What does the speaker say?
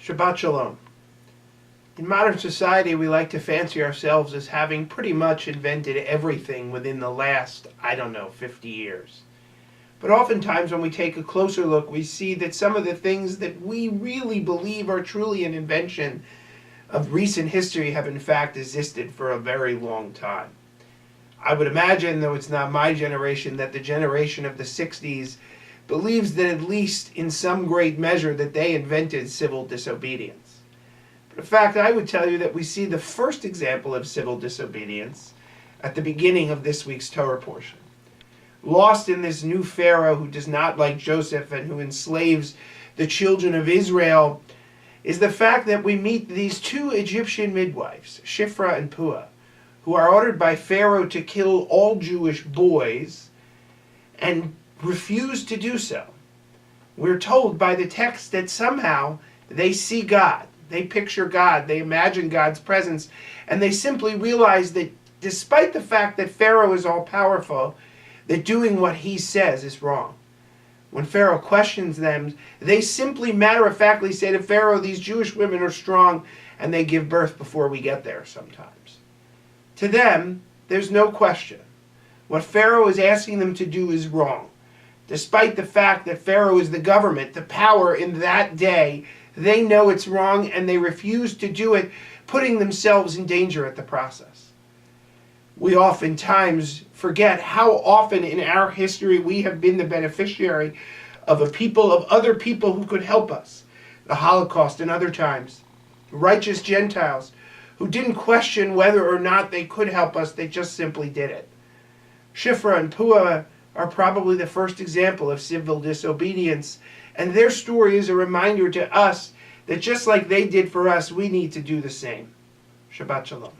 Shabbat Shalom. In modern society, we like to fancy ourselves as having pretty much invented everything within the last, 50 years. But oftentimes when we take a closer look, we see that some of the things that we really believe are truly an invention of recent history have in fact existed for a very long time. I would imagine, though it's not my generation, that the generation of the 60s believes that at least in some great measure that they invented civil disobedience. But in fact, I would tell you that we see the first example of civil disobedience at the beginning of this week's Torah portion. Lost in this new Pharaoh who does not like Joseph and who enslaves the children of Israel is the fact that we meet these two Egyptian midwives, Shiphrah and Puah, who are ordered by Pharaoh to kill all Jewish boys and refuse to do so. We're told by the text that somehow they see God, they picture God, they imagine God's presence, and they simply realize that despite the fact that Pharaoh is all-powerful, that doing what he says is wrong. When Pharaoh questions them, they simply matter-of-factly say to Pharaoh, these Jewish women are strong and they give birth before we get there sometimes. To them, there's no question. What Pharaoh is asking them to do is wrong. Despite the fact that Pharaoh is the government, the power in that day, they know it's wrong and they refuse to do it, putting themselves in danger at the process. We oftentimes forget how often in our history we have been the beneficiary of other people who could help us. The Holocaust and other times. Righteous Gentiles who didn't question whether or not they could help us, they just simply did it. Shiphrah and Puah are probably the first example of civil disobedience, and their story is a reminder to us that just like they did for us, we need to do the same. Shabbat Shalom.